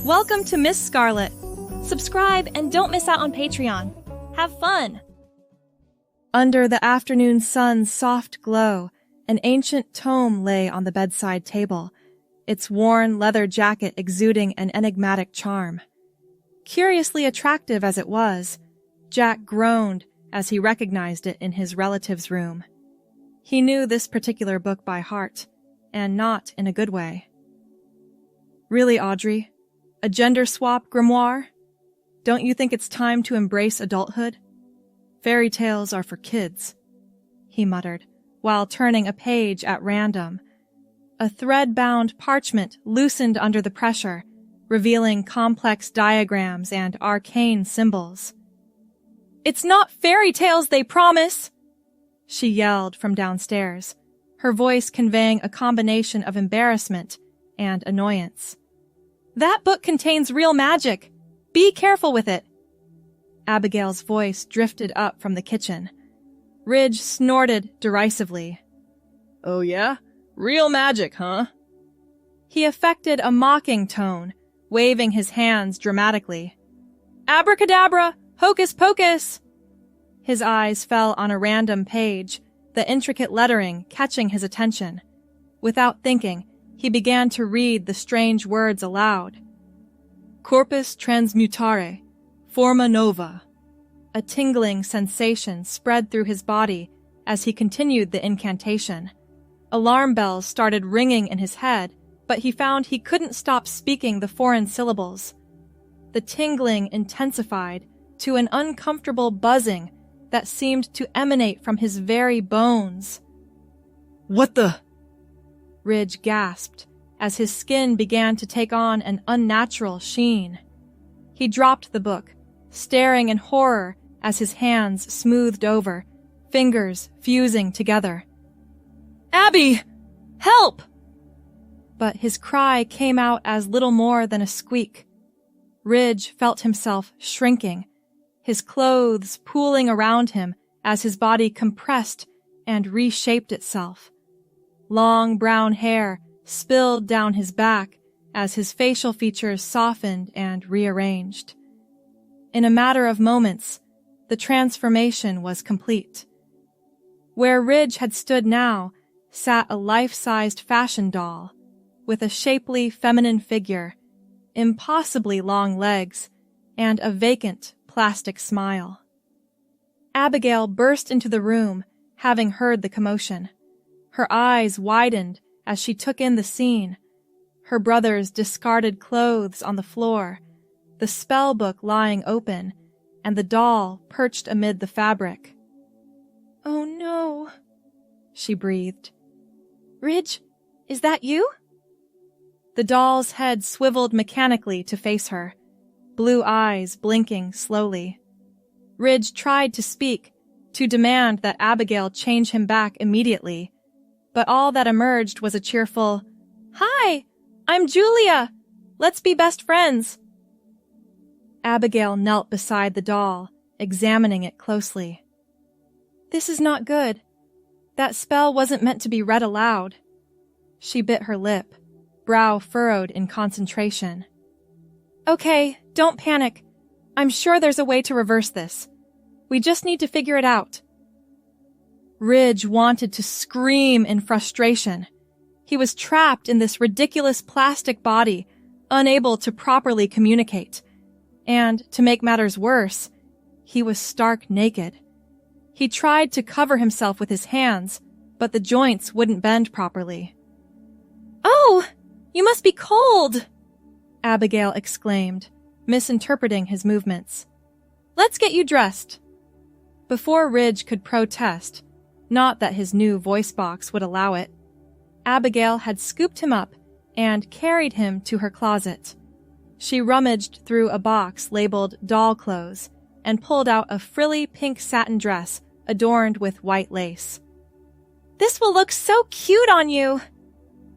Welcome to Miss Scarlett. Subscribe and don't miss out on Patreon. Have fun! Under the afternoon sun's soft glow, an ancient tome lay on the bedside table, its worn leather jacket exuding an enigmatic charm. Curiously attractive as it was, Jack groaned as he recognized it in his relative's room. He knew this particular book by heart, and not in a good way. Really, Audrey? A gender swap grimoire? Don't you think it's time to embrace adulthood? Fairy tales are for kids, he muttered, while turning a page at random. A thread-bound parchment loosened under the pressure, revealing complex diagrams and arcane symbols. "It's not fairy tales, they promise!" she yelled from downstairs, her voice conveying a combination of embarrassment and annoyance. "That book contains real magic. Be careful with it." Abigail's voice drifted up from the kitchen. Ridge snorted derisively. "Oh yeah? Real magic, huh?" He affected a mocking tone, waving his hands dramatically. "Abracadabra! Hocus pocus!" His eyes fell on a random page, the intricate lettering catching his attention. Without thinking, he began to read the strange words aloud. Corpus transmutare, forma nova. A tingling sensation spread through his body as he continued the incantation. Alarm bells started ringing in his head, but he found he couldn't stop speaking the foreign syllables. The tingling intensified to an uncomfortable buzzing that seemed to emanate from his very bones. "What the?" Ridge gasped as his skin began to take on an unnatural sheen. He dropped the book, staring in horror as his hands smoothed over, fingers fusing together. "Abby! Help!" But his cry came out as little more than a squeak. Ridge felt himself shrinking, his clothes pooling around him as his body compressed and reshaped itself. Long brown hair spilled down his back as his facial features softened and rearranged. In a matter of moments, the transformation was complete. Where Ridge had stood now sat a life-sized fashion doll, with a shapely feminine figure, impossibly long legs, and a vacant plastic smile. Abigail burst into the room, having heard the commotion. Her eyes widened as she took in the scene, her brother's discarded clothes on the floor, the spell book lying open, and the doll perched amid the fabric. "Oh no," she breathed. "Ridge, is that you?" The doll's head swiveled mechanically to face her, blue eyes blinking slowly. Ridge tried to speak, to demand that Abigail change him back immediately, but all that emerged was a cheerful, "Hi, I'm Julia. Let's be best friends." Abigail knelt beside the doll, examining it closely. "This is not good. That spell wasn't meant to be read aloud." She bit her lip, brow furrowed in concentration. "Okay, don't panic. I'm sure there's a way to reverse this. We just need to figure it out." Ridge wanted to scream in frustration. He was trapped in this ridiculous plastic body, unable to properly communicate. And, to make matters worse, he was stark naked. He tried to cover himself with his hands, but the joints wouldn't bend properly. "Oh, you must be cold!" Abigail exclaimed, misinterpreting his movements. "Let's get you dressed." Before Ridge could protest, not that his new voice box would allow it, Abigail had scooped him up and carried him to her closet. She rummaged through a box labeled doll clothes and pulled out a frilly pink satin dress adorned with white lace. "This will look so cute on you,"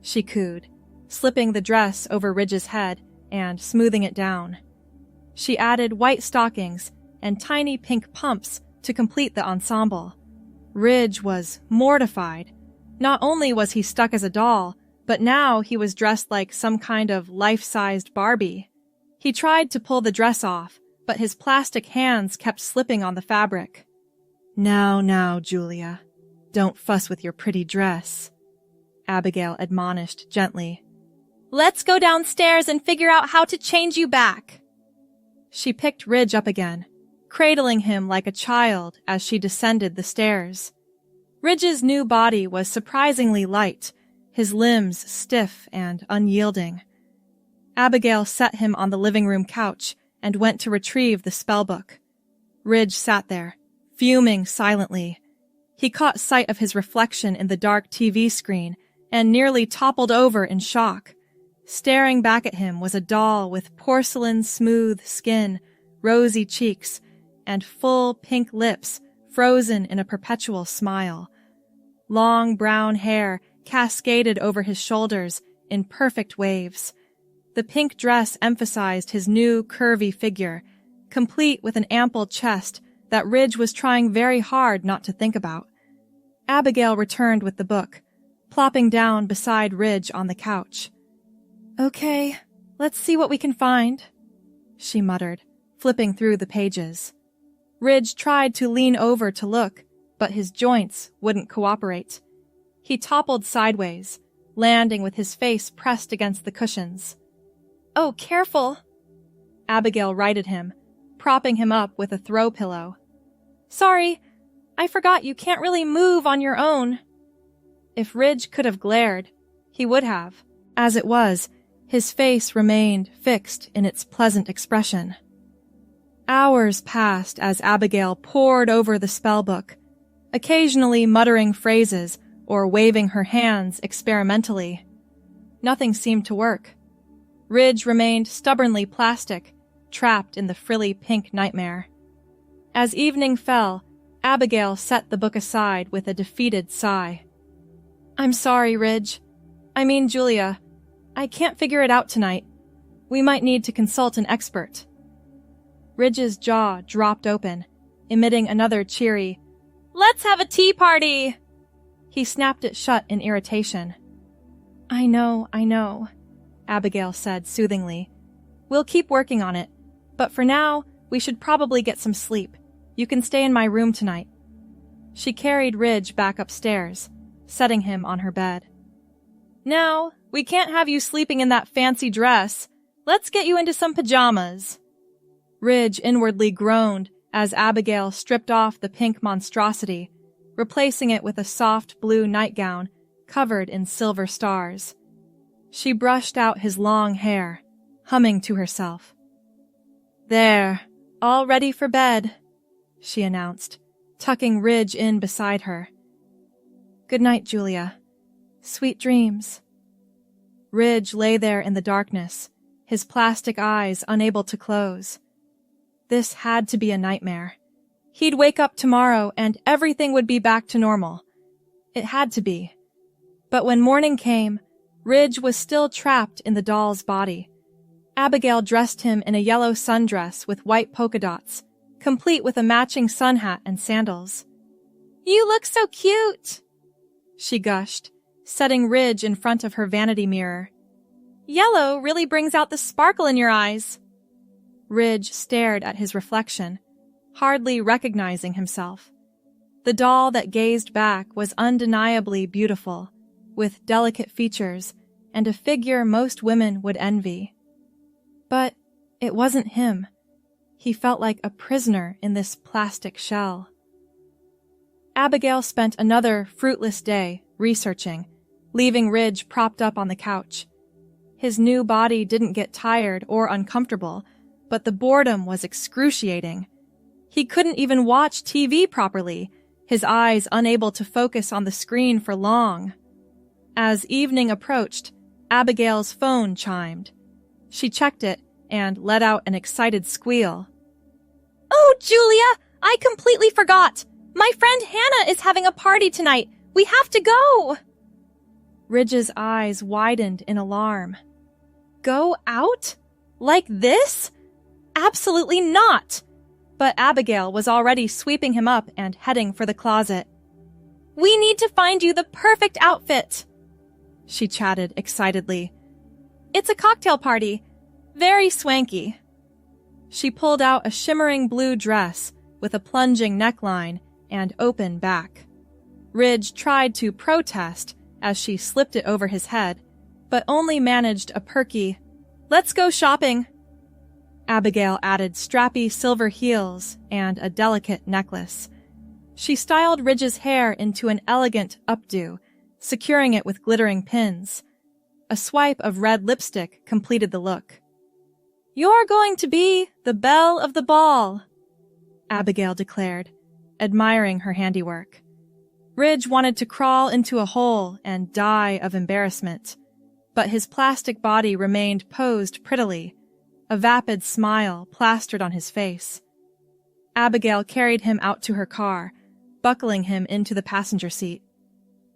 she cooed, slipping the dress over Ridge's head and smoothing it down. She added white stockings and tiny pink pumps to complete the ensemble. Ridge was mortified. Not only was he stuck as a doll, but now he was dressed like some kind of life-sized Barbie. He tried to pull the dress off, but his plastic hands kept slipping on the fabric. Now, Julia. Don't fuss with your pretty dress," Abigail admonished gently. "Let's go downstairs and figure out how to change you back." She picked Ridge up again, cradling him like a child as she descended the stairs. Ridge's new body was surprisingly light, his limbs stiff and unyielding. Abigail set him on the living room couch and went to retrieve the spellbook. Ridge sat there, fuming silently. He caught sight of his reflection in the dark TV screen and nearly toppled over in shock. Staring back at him was a doll with porcelain-smooth skin, rosy cheeks, and full pink lips frozen in a perpetual smile. Long brown hair cascaded over his shoulders in perfect waves. The pink dress emphasized his new curvy figure, complete with an ample chest that Ridge was trying very hard not to think about. Abigail returned with the book, plopping down beside Ridge on the couch. "Okay, let's see what we can find," she muttered, flipping through the pages. Ridge tried to lean over to look, but his joints wouldn't cooperate. He toppled sideways, landing with his face pressed against the cushions. "Oh, careful," Abigail righted him, propping him up with a throw pillow. "Sorry, I forgot you can't really move on your own." If Ridge could have glared, he would have. As it was, his face remained fixed in its pleasant expression. Hours passed as Abigail pored over the spellbook, occasionally muttering phrases or waving her hands experimentally. Nothing seemed to work. Ridge remained stubbornly plastic, trapped in the frilly pink nightmare. As evening fell, Abigail set the book aside with a defeated sigh. "I'm sorry, Ridge. I mean, Julia. I can't figure it out tonight. We might need to consult an expert." Ridge's jaw dropped open, emitting another cheery, "Let's have a tea party!" He snapped it shut in irritation. I know, Abigail said soothingly. "We'll keep working on it, but for now, we should probably get some sleep. You can stay in my room tonight." She carried Ridge back upstairs, setting him on her bed. "Now, we can't have you sleeping in that fancy dress. Let's get you into some pajamas." Ridge inwardly groaned as Abigail stripped off the pink monstrosity, replacing it with a soft blue nightgown covered in silver stars. She brushed out his long hair, humming to herself. "There, all ready for bed," she announced, tucking Ridge in beside her. "Good night, Julia. Sweet dreams." Ridge lay there in the darkness, his plastic eyes unable to close. This had to be a nightmare. He'd wake up tomorrow and everything would be back to normal. It had to be. But when morning came, Ridge was still trapped in the doll's body. Abigail dressed him in a yellow sundress with white polka dots, complete with a matching sun hat and sandals. "You look so cute," she gushed, setting Ridge in front of her vanity mirror. "Yellow really brings out the sparkle in your eyes." Ridge stared at his reflection, hardly recognizing himself. The doll that gazed back was undeniably beautiful, with delicate features and a figure most women would envy. But it wasn't him. He felt like a prisoner in this plastic shell. Abigail spent another fruitless day researching, leaving Ridge propped up on the couch. His new body didn't get tired or uncomfortable, but the boredom was excruciating. He couldn't even watch TV properly, his eyes unable to focus on the screen for long. As evening approached, Abigail's phone chimed. She checked it and let out an excited squeal. "Oh, Julia! I completely forgot! My friend Hannah is having a party tonight! We have to go!" Ridge's eyes widened in alarm. "Go out? Like this? Absolutely not!" But Abigail was already sweeping him up and heading for the closet. "We need to find you the perfect outfit," she chatted excitedly. "It's a cocktail party. Very swanky. She pulled out a shimmering blue dress with a plunging neckline and open back. Ridge tried to protest as she slipped it over his head, but only managed a perky, "Let's go shopping." Abigail added strappy silver heels and a delicate necklace. She styled Ridge's hair into an elegant updo, securing it with glittering pins. A swipe of red lipstick completed the look. "You're going to be the belle of the ball," Abigail declared, admiring her handiwork. Ridge wanted to crawl into a hole and die of embarrassment, but his plastic body remained posed prettily, a vapid smile plastered on his face. Abigail carried him out to her car, buckling him into the passenger seat.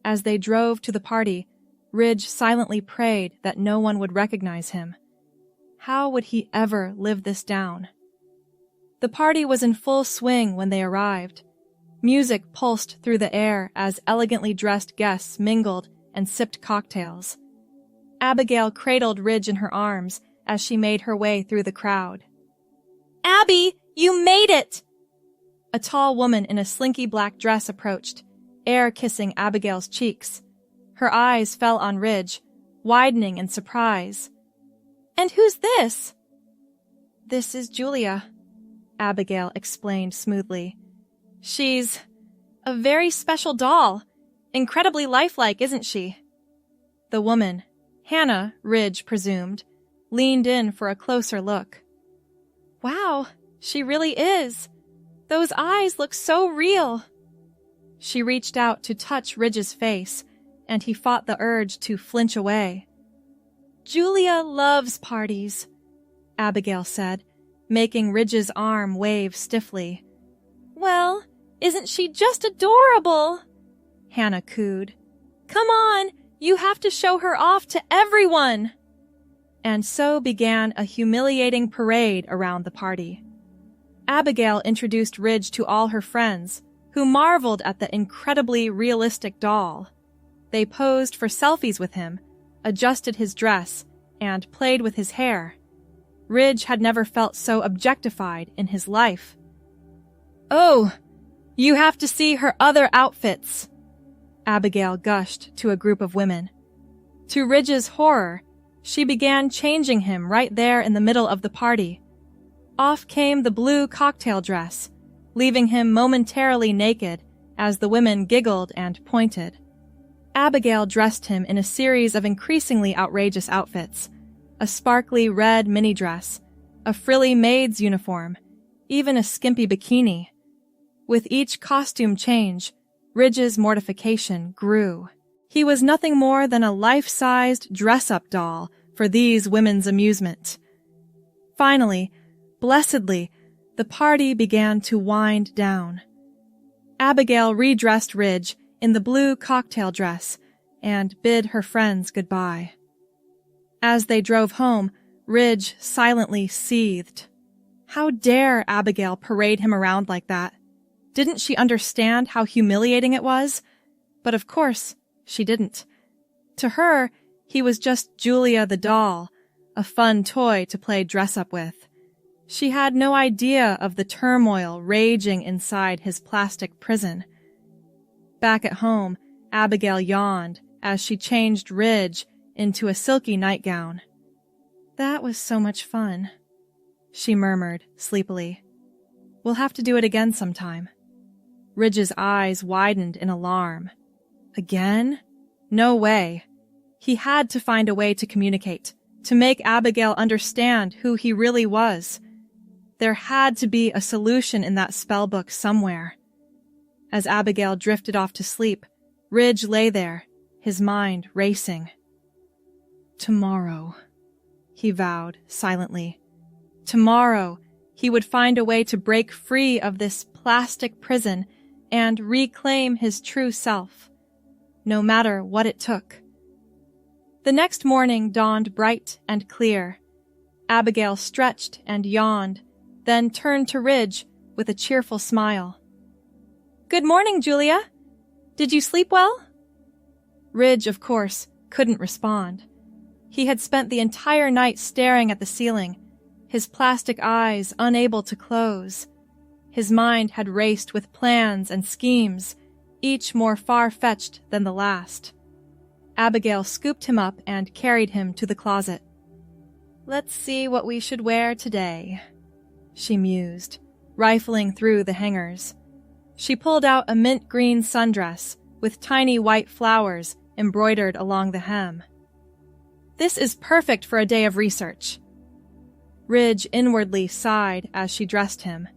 As they drove to the party, Ridge silently prayed that no one would recognize him. How would he ever live this down? The party was in full swing when they arrived. Music pulsed through the air as elegantly dressed guests mingled and sipped cocktails. Abigail cradled Ridge in her arms as she made her way through the crowd. "Abby, you made it!" A tall woman in a slinky black dress approached, air kissing Abigail's cheeks. Her eyes fell on Ridge, widening in surprise. "And who's this?" "This is Julia," Abigail explained smoothly. "She's a very special doll. Incredibly lifelike, isn't she?" The woman, Hannah, Ridge presumed, leaned in for a closer look. "Wow, she really is. Those eyes look so real." She reached out to touch Ridge's face, and he fought the urge to flinch away. "Julia loves parties," Abigail said, making Ridge's arm wave stiffly. "Well, isn't she just adorable?" Hannah cooed. "Come on, you have to show her off to everyone." And so began a humiliating parade around the party. Abigail introduced Ridge to all her friends, who marveled at the incredibly realistic doll. They posed for selfies with him, adjusted his dress, and played with his hair. Ridge had never felt so objectified in his life. "Oh, you have to see her other outfits," Abigail gushed to a group of women. To Ridge's horror, she began changing him right there in the middle of the party. Off came the blue cocktail dress, leaving him momentarily naked as the women giggled and pointed. Abigail dressed him in a series of increasingly outrageous outfits, a sparkly red mini dress, a frilly maid's uniform, even a skimpy bikini. With each costume change, Ridge's mortification grew. He was nothing more than a life-sized dress-up doll for these women's amusement. Finally, blessedly, the party began to wind down. Abigail redressed Ridge in the blue cocktail dress and bid her friends goodbye. As they drove home, Ridge silently seethed. How dare Abigail parade him around like that? Didn't she understand how humiliating it was? But of course, she didn't. To her, he was just Julia the doll, a fun toy to play dress-up with. She had no idea of the turmoil raging inside his plastic prison. Back at home, Abigail yawned as she changed Ridge into a silky nightgown. "That was so much fun," she murmured sleepily. "We'll have to do it again sometime." Ridge's eyes widened in alarm. Again? No way. He had to find a way to communicate, to make Abigail understand who he really was. There had to be a solution in that spellbook somewhere. As Abigail drifted off to sleep, Ridge lay there, his mind racing. "Tomorrow," he vowed silently. Tomorrow, he would find a way to break free of this plastic prison and reclaim his true self, no matter what it took. The next morning dawned bright and clear. Abigail stretched and yawned, then turned to Ridge with a cheerful smile. "Good morning, Julia. Did you sleep well?" Ridge, of course, couldn't respond. He had spent the entire night staring at the ceiling, his plastic eyes unable to close. His mind had raced with plans and schemes, each more far-fetched than the last. Abigail scooped him up and carried him to the closet. "Let's see what we should wear today," she mused, rifling through the hangers. She pulled out a mint green sundress with tiny white flowers embroidered along the hem. "This is perfect for a day of research." Ridge inwardly sighed as she dressed him,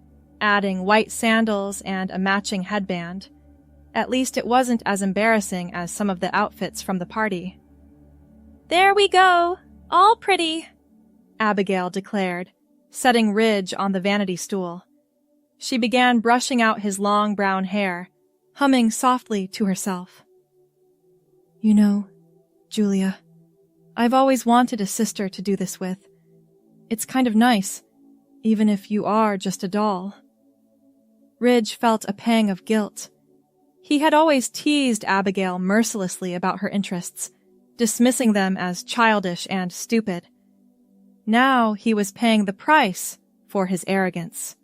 adding white sandals and a matching headband. At least it wasn't as embarrassing as some of the outfits from the party. "There we go, all pretty," Abigail declared, setting Ridge on the vanity stool. She began brushing out his long brown hair, humming softly to herself. "You know, Julia, I've always wanted a sister to do this with. It's kind of nice, even if you are just a doll." Ridge felt a pang of guilt. He had always teased Abigail mercilessly about her interests, dismissing them as childish and stupid. Now he was paying the price for his arrogance.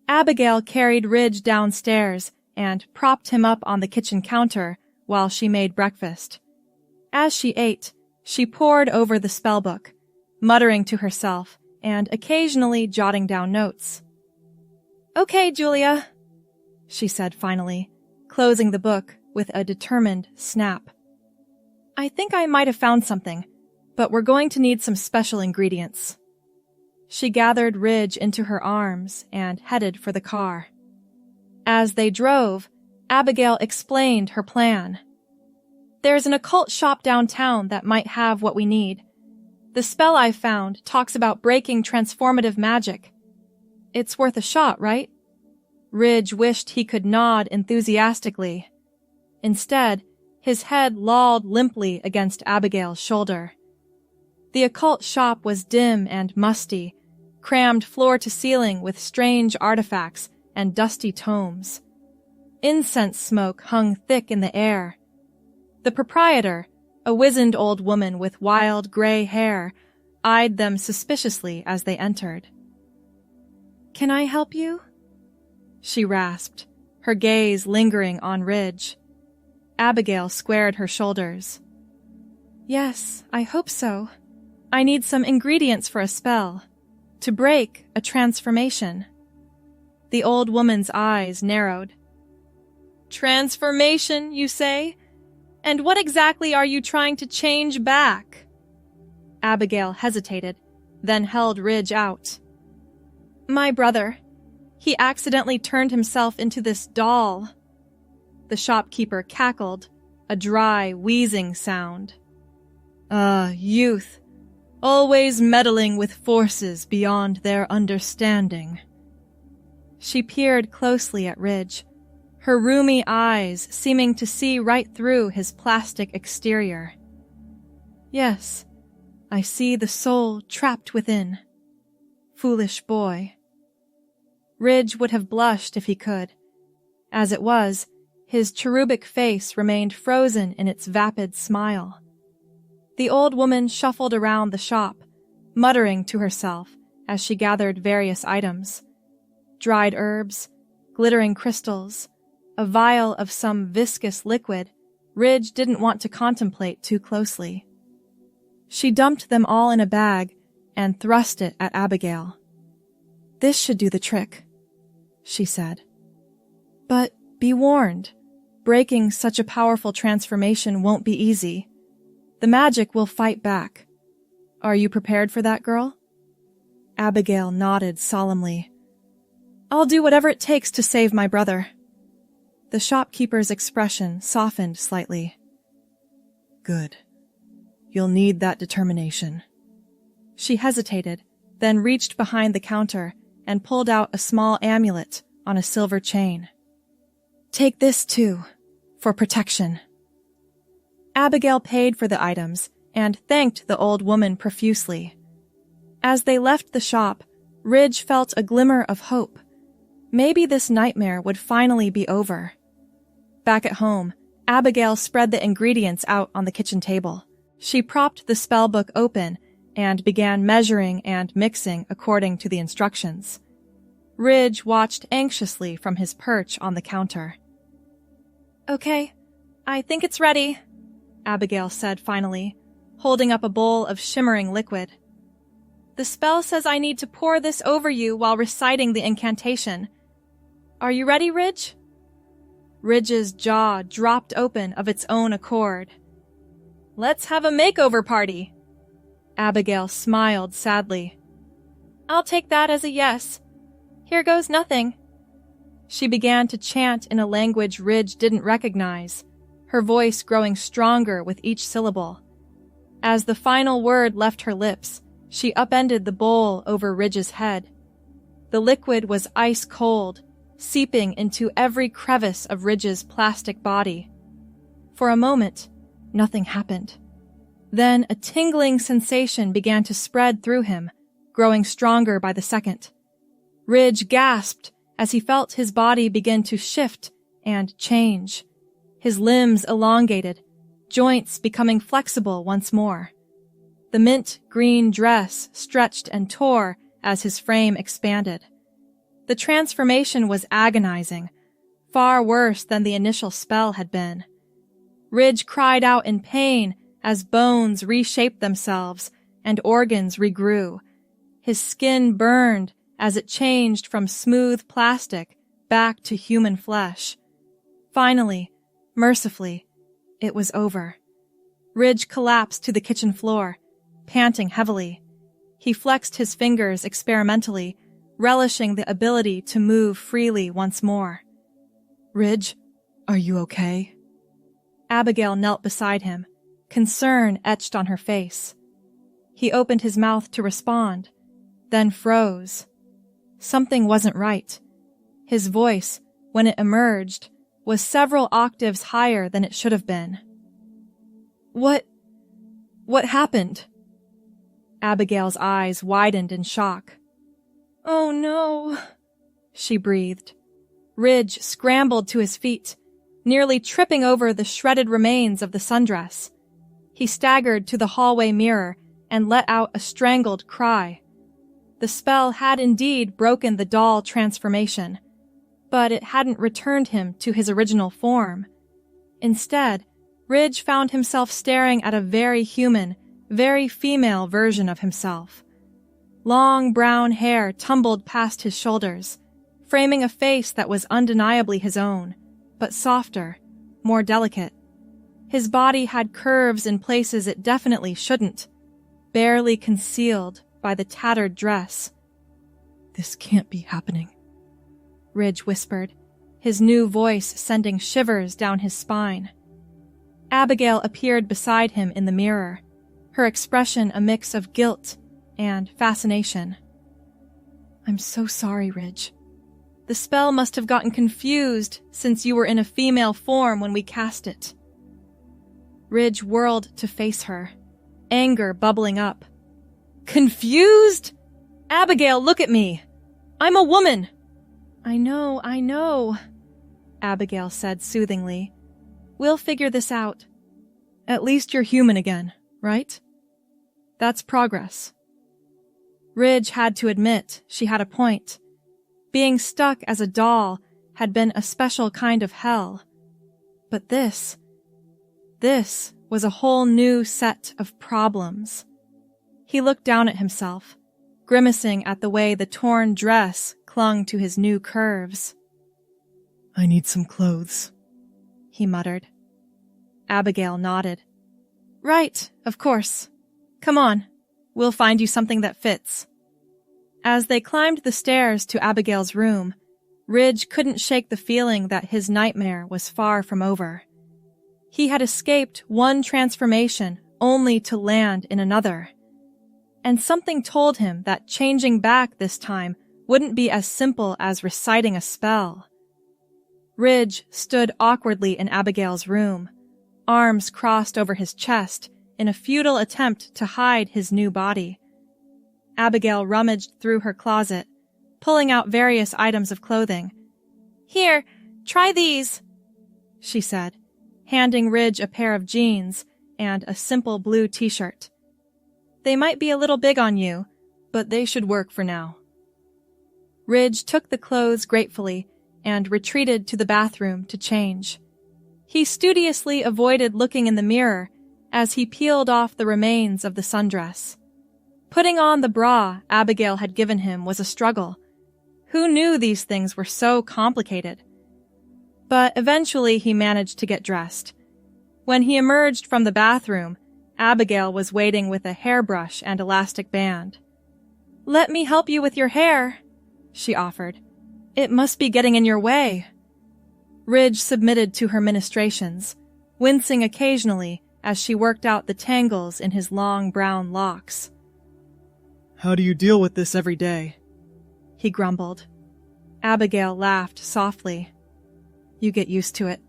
Abigail carried Ridge downstairs and propped him up on the kitchen counter while she made breakfast. As she ate, she pored over the spellbook, muttering to herself and occasionally jotting down notes. "Okay, Julia," she said finally, closing the book with a determined snap. "I think I might have found something, but we're going to need some special ingredients." She gathered Ridge into her arms and headed for the car. As they drove, Abigail explained her plan. "There's an occult shop downtown that might have what we need. The spell I found talks about breaking transformative magic. It's worth a shot, right?" Ridge wished he could nod enthusiastically. Instead, his head lolled limply against Abigail's shoulder. The occult shop was dim and musty, crammed floor to ceiling with strange artifacts and dusty tomes. Incense smoke hung thick in the air. The proprietor, a wizened old woman with wild gray hair, eyed them suspiciously as they entered. "Can I help you?" she rasped, her gaze lingering on Ridge. Abigail squared her shoulders. "Yes, I hope so. I need some ingredients for a spell. To break a transformation." The old woman's eyes narrowed. "Transformation, you say? And what exactly are you trying to change back?" Abigail hesitated, then held Ridge out. "My brother. He accidentally turned himself into this doll." The shopkeeper cackled, a dry, wheezing sound. Youth. Always meddling with forces beyond their understanding." She peered closely at Ridge, her rheumy eyes seeming to see right through his plastic exterior. "Yes, I see the soul trapped within. Foolish boy." Ridge would have blushed if he could. As it was, his cherubic face remained frozen in its vapid smile. The old woman shuffled around the shop, muttering to herself as she gathered various items. Dried herbs, glittering crystals, a vial of some viscous liquid Ridge didn't want to contemplate too closely. She dumped them all in a bag and thrust it at Abigail. "This should do the trick," she said. "But be warned, breaking such a powerful transformation won't be easy. The magic will fight back. Are you prepared for that, girl?" Abigail nodded solemnly. "I'll do whatever it takes to save my brother." The shopkeeper's expression softened slightly. "Good. You'll need that determination." She hesitated, then reached behind the counter and pulled out a small amulet on a silver chain. "Take this, too, for protection." Abigail paid for the items and thanked the old woman profusely. As they left the shop, Ridge felt a glimmer of hope. Maybe this nightmare would finally be over. Back at home, Abigail spread the ingredients out on the kitchen table. She propped the spellbook open and began measuring and mixing according to the instructions. Ridge watched anxiously from his perch on the counter. "Okay, I think it's ready," Abigail said finally, holding up a bowl of shimmering liquid. "The spell says I need to pour this over you while reciting the incantation. Are you ready, Ridge?" Ridge's jaw dropped open of its own accord. "Let's have a makeover party." Abigail smiled sadly. "I'll take that as a yes. Here goes nothing." She began to chant in a language Ridge didn't recognize, her voice growing stronger with each syllable. As the final word left her lips, she upended the bowl over Ridge's head. The liquid was ice cold, seeping into every crevice of Ridge's plastic body. For a moment, nothing happened. Then a tingling sensation began to spread through him, growing stronger by the second. Ridge gasped as he felt his body begin to shift and change. His limbs elongated, joints becoming flexible once more. The mint green dress stretched and tore as his frame expanded. The transformation was agonizing, far worse than the initial spell had been. Ridge cried out in pain as bones reshaped themselves and organs regrew. His skin burned as it changed from smooth plastic back to human flesh. Finally, mercifully, it was over. Ridge collapsed to the kitchen floor, panting heavily. He flexed his fingers experimentally, relishing the ability to move freely once more. "Ridge, are you okay?" Abigail knelt beside him, concern etched on her face. He opened his mouth to respond, then froze. Something wasn't right. His voice, when it emerged, was several octaves higher than it should have been. What happened?" Abigail's eyes widened in shock. "Oh no," she breathed. Ridge scrambled to his feet, nearly tripping over the shredded remains of the sundress. He staggered to the hallway mirror and let out a strangled cry. The spell had indeed broken the doll transformation, but it hadn't returned him to his original form. Instead, Ridge found himself staring at a very human, very female version of himself. Long brown hair tumbled past his shoulders, framing a face that was undeniably his own, but softer, more delicate. His body had curves in places it definitely shouldn't, barely concealed by the tattered dress. "This can't be happening," Ridge whispered, his new voice sending shivers down his spine. Abigail appeared beside him in the mirror, her expression a mix of guilt and fascination. "I'm so sorry, Ridge. The spell must have gotten confused since you were in a female form when we cast it." Ridge whirled to face her, anger bubbling up. "Confused? Abigail, look at me! I'm a woman!" I know, Abigail said soothingly. "We'll figure this out. At least you're human again, right? That's progress." Ridge had to admit she had a point. Being stuck as a doll had been a special kind of hell. But this was a whole new set of problems. He looked down at himself, grimacing at the way the torn dress clung to his new curves. "I need some clothes," he muttered. Abigail nodded. "Right, of course. Come on, we'll find you something that fits." As they climbed the stairs to Abigail's room, Ridge couldn't shake the feeling that his nightmare was far from over. He had escaped one transformation only to land in another. And something told him that changing back this time wouldn't be as simple as reciting a spell. Ridge stood awkwardly in Abigail's room, arms crossed over his chest in a futile attempt to hide his new body. Abigail rummaged through her closet, pulling out various items of clothing. "Here, try these," she said, handing Ridge a pair of jeans and a simple blue t-shirt. They might be a little big on you, but they should work for now. Ridge took the clothes gratefully and retreated to the bathroom to change. He studiously avoided looking in the mirror as he peeled off the remains of the sundress. Putting on the bra Abigail had given him was a struggle. Who knew these things were so complicated? But eventually he managed to get dressed. When he emerged from the bathroom, Abigail was waiting with a hairbrush and elastic band. "Let me help you with your hair," she offered. "It must be getting in your way." Ridge submitted to her ministrations, wincing occasionally as she worked out the tangles in his long brown locks. "How do you deal with this every day?" he grumbled. Abigail laughed softly. "You get used to it.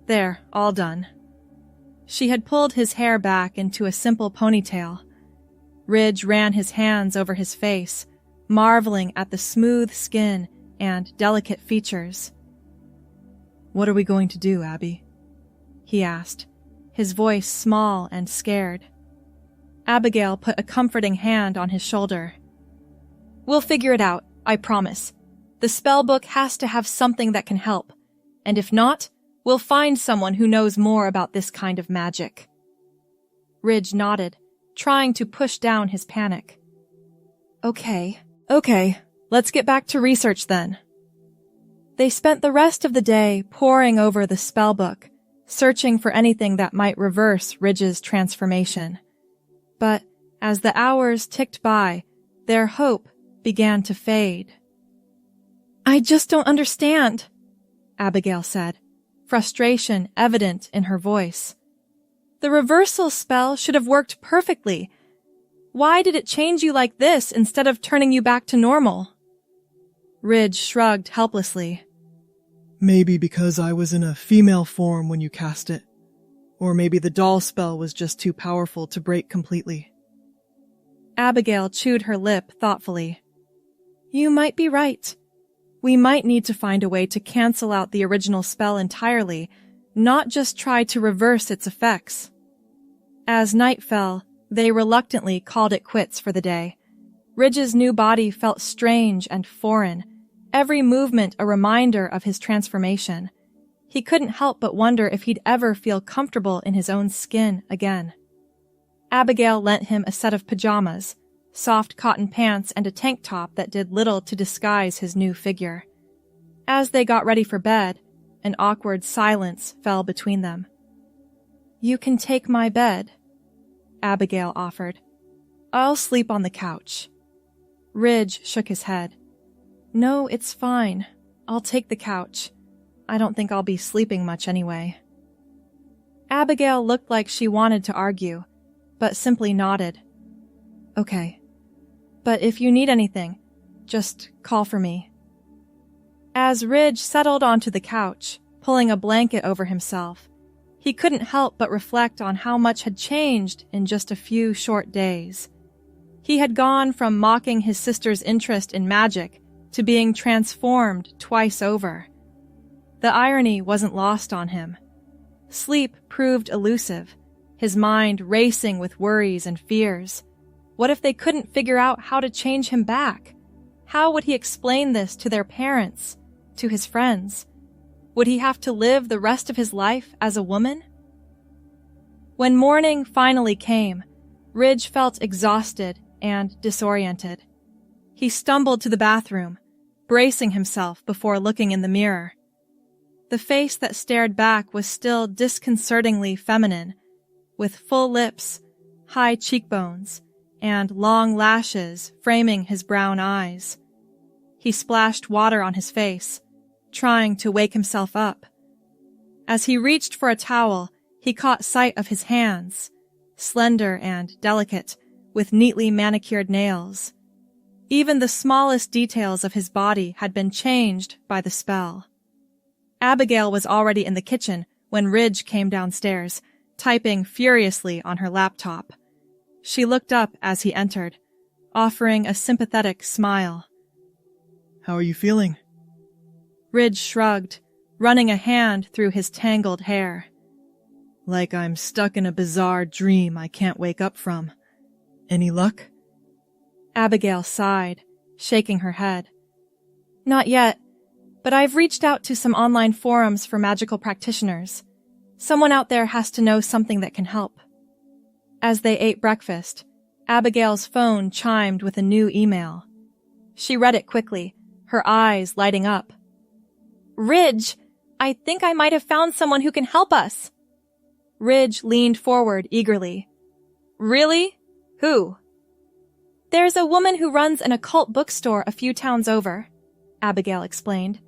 There, all done." She had pulled his hair back into a simple ponytail. Ridge ran his hands over his face, marveling at the smooth skin and delicate features. "What are we going to do, Abby?" he asked, his voice small and scared. Abigail put a comforting hand on his shoulder. "We'll figure it out, I promise. The spell book has to have something that can help, and if not, we'll find someone who knows more about this kind of magic." Ridge nodded, trying to push down his panic. Okay, let's get back to research then." They spent the rest of the day poring over the spell book, searching for anything that might reverse Ridge's transformation. But as the hours ticked by, their hope began to fade. "I just don't understand," Abigail said, frustration evident in her voice. "The reversal spell should have worked perfectly. Why did it change you like this instead of turning you back to normal?" Ridge shrugged helplessly. "Maybe because I was in a female form when you cast it. Or maybe the doll spell was just too powerful to break completely." Abigail chewed her lip thoughtfully. "You might be right. We might need to find a way to cancel out the original spell entirely, not just try to reverse its effects." As night fell, they reluctantly called it quits for the day. Ridge's new body felt strange and foreign, every movement a reminder of his transformation. He couldn't help but wonder if he'd ever feel comfortable in his own skin again. Abigail lent him a set of pajamas, soft cotton pants and a tank top that did little to disguise his new figure. As they got ready for bed, an awkward silence fell between them. "You can take my bed," Abigail offered. "I'll sleep on the couch." Ridge shook his head. "No, it's fine. I'll take the couch. I don't think I'll be sleeping much anyway." Abigail looked like she wanted to argue, but simply nodded. "Okay. But if you need anything, just call for me." As Ridge settled onto the couch, pulling a blanket over himself, he couldn't help but reflect on how much had changed in just a few short days. He had gone from mocking his sister's interest in magic to being transformed twice over. The irony wasn't lost on him. Sleep proved elusive, his mind racing with worries and fears. What if they couldn't figure out how to change him back? How would he explain this to their parents, to his friends? Would he have to live the rest of his life as a woman? When morning finally came, Ridge felt exhausted and disoriented. He stumbled to the bathroom, bracing himself before looking in the mirror. The face that stared back was still disconcertingly feminine, with full lips, high cheekbones, and long lashes framing his brown eyes. He splashed water on his face, trying to wake himself up. As he reached for a towel, he caught sight of his hands, slender and delicate, with neatly manicured nails. Even the smallest details of his body had been changed by the spell. Abigail was already in the kitchen when Ridge came downstairs, typing furiously on her laptop. She looked up as he entered, offering a sympathetic smile. "How are you feeling?" Ridge shrugged, running a hand through his tangled hair. Like I'm stuck in a bizarre dream I can't wake up from. Any luck? Abigail sighed, shaking her head. Not yet, but I've reached out to some online forums for magical practitioners. Someone out there has to know something that can help. As they ate breakfast, Abigail's phone chimed with a new email. She read it quickly, her eyes lighting up. Ridge, I think I might have found someone who can help us. Ridge leaned forward eagerly. Really? Who? There's a woman who runs an occult bookstore a few towns over, Abigail explained.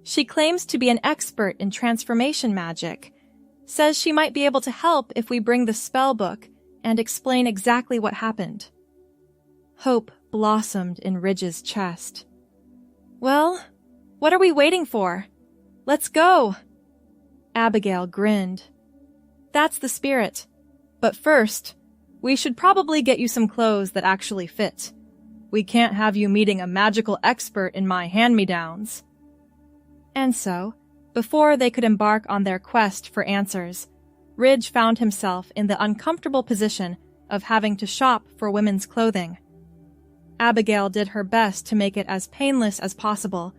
She claims to be an expert in transformation magic. Says she might be able to help if we bring the spell book and explain exactly what happened. Hope blossomed in Ridge's chest. Well, what are we waiting for? Let's go. Abigail grinned. That's the spirit. But first, we should probably get you some clothes that actually fit. We can't have you meeting a magical expert in my hand-me-downs. And so, before they could embark on their quest for answers, Ridge found himself in the uncomfortable position of having to shop for women's clothing. Abigail did her best to make it as painless as possible,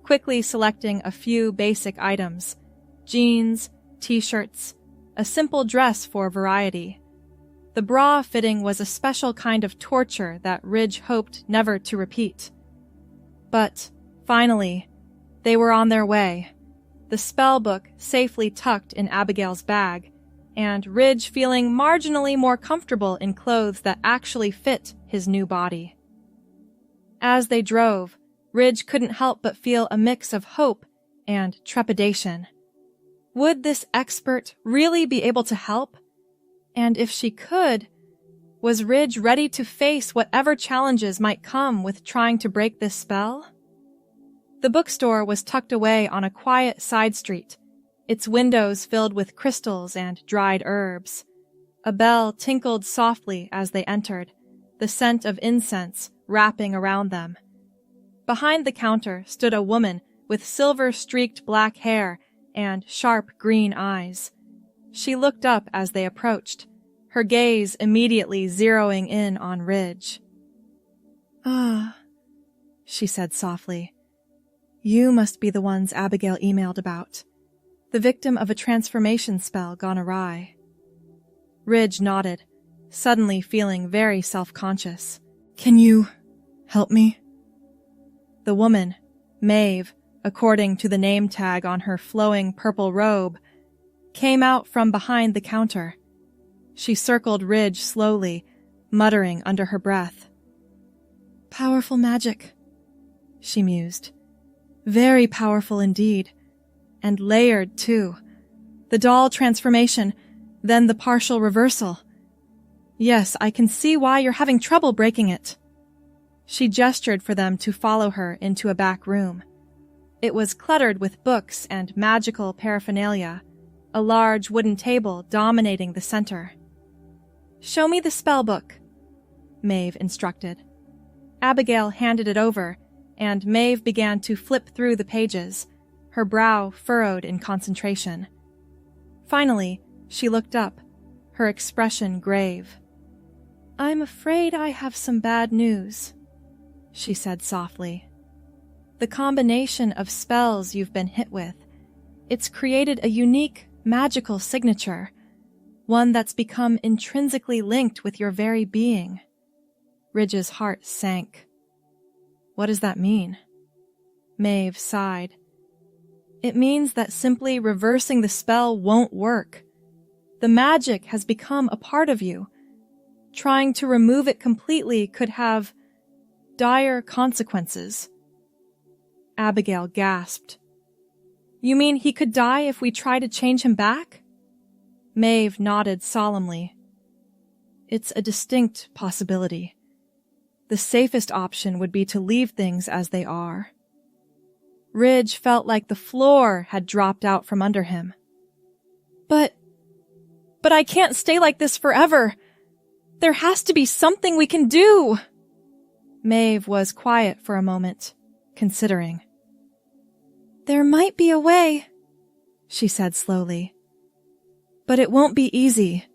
quickly selecting a few basic items: jeans, t-shirts, a simple dress for variety. The bra fitting was a special kind of torture that Ridge hoped never to repeat. But, finally, they were on their way, the spell book safely tucked in Abigail's bag, and Ridge feeling marginally more comfortable in clothes that actually fit his new body. As they drove, Ridge couldn't help but feel a mix of hope and trepidation. Would this expert really be able to help? And if she could, was Ridge ready to face whatever challenges might come with trying to break this spell? The bookstore was tucked away on a quiet side street, its windows filled with crystals and dried herbs. A bell tinkled softly as they entered, the scent of incense wrapping around them. Behind the counter stood a woman with silver-streaked black hair and sharp green eyes. She looked up as they approached, her gaze immediately zeroing in on Ridge. "Ah," she said softly. "You must be the ones Abigail emailed about. The victim of a transformation spell gone awry." Ridge nodded, suddenly feeling very self-conscious. "Can you help me?" The woman, Maeve, according to the name tag on her flowing purple robe, came out from behind the counter. She circled Ridge slowly, muttering under her breath. "Powerful magic," she mused. "Very powerful indeed. And layered, too. The doll transformation, then the partial reversal. Yes, I can see why you're having trouble breaking it." She gestured for them to follow her into a back room. It was cluttered with books and magical paraphernalia, a large wooden table dominating the center. "Show me the spell book," Maeve instructed. Abigail handed it over, and Maeve began to flip through the pages, her brow furrowed in concentration. Finally, she looked up, her expression grave. "I'm afraid I have some bad news," she said softly. "The combination of spells you've been hit with, it's created a unique, magical signature, one that's become intrinsically linked with your very being." Ridge's heart sank. "What does that mean?" Maeve sighed. "It means that simply reversing the spell won't work. The magic has become a part of you. Trying to remove it completely could have dire consequences." Abigail gasped. "You mean he could die if we try to change him back?" Maeve nodded solemnly. "It's a distinct possibility. The safest option would be to leave things as they are." Ridge felt like the floor had dropped out from under him. But I can't stay like this forever. There has to be something we can do." Maeve was quiet for a moment, considering. "There might be a way," she said slowly. But it won't be easy,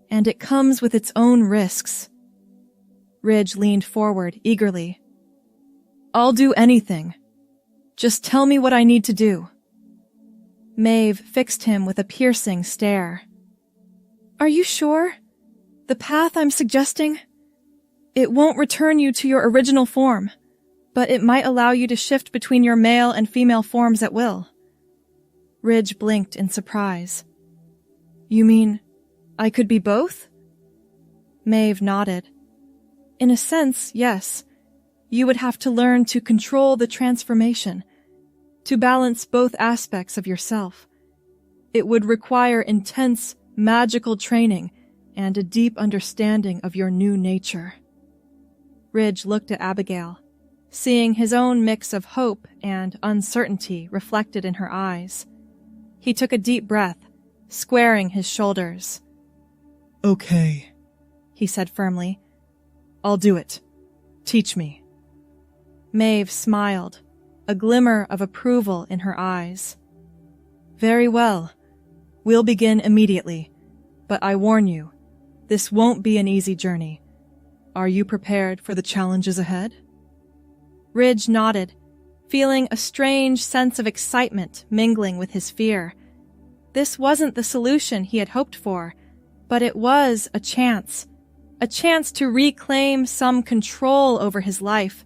and it comes with its own risks. Ridge leaned forward eagerly. I'll do anything. Just tell me what I need to do. Maeve fixed him with a piercing stare. Are you sure? The path I'm suggesting? It won't return you to your original form, but it might allow you to shift between your male and female forms at will. Ridge blinked in surprise. You mean, I could be both? Maeve nodded. In a sense, yes. You would have to learn to control the transformation, to balance both aspects of yourself. It would require intense, magical training and a deep understanding of your new nature. Ridge looked at Abigail, seeing his own mix of hope and uncertainty reflected in her eyes. He took a deep breath, squaring his shoulders. Okay, he said firmly. I'll do it. Teach me. Maeve smiled, a glimmer of approval in her eyes. Very well. We'll begin immediately, but I warn you, this won't be an easy journey. Are you prepared for the challenges ahead? Ridge nodded, feeling a strange sense of excitement mingling with his fear. This wasn't the solution he had hoped for, but it was a chance to reclaim some control over his life,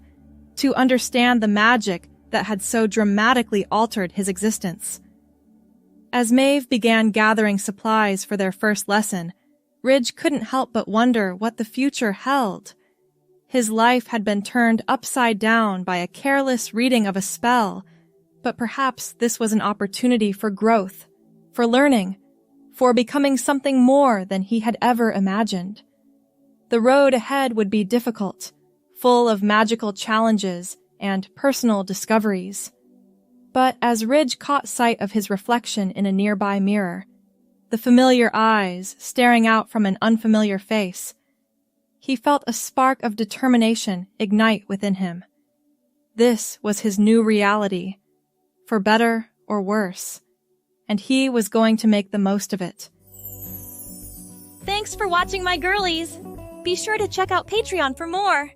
to understand the magic that had so dramatically altered his existence. As Maeve began gathering supplies for their first lesson, Ridge couldn't help but wonder what the future held. His life had been turned upside down by a careless reading of a spell, but perhaps this was an opportunity for growth, for learning, for becoming something more than he had ever imagined. The road ahead would be difficult, full of magical challenges and personal discoveries. But as Ridge caught sight of his reflection in a nearby mirror, the familiar eyes staring out from an unfamiliar face, he felt a spark of determination ignite within him. This was his new reality, for better or worse, and he was going to make the most of it. Thanks for watching, my girlies! Be sure to check out Patreon for more!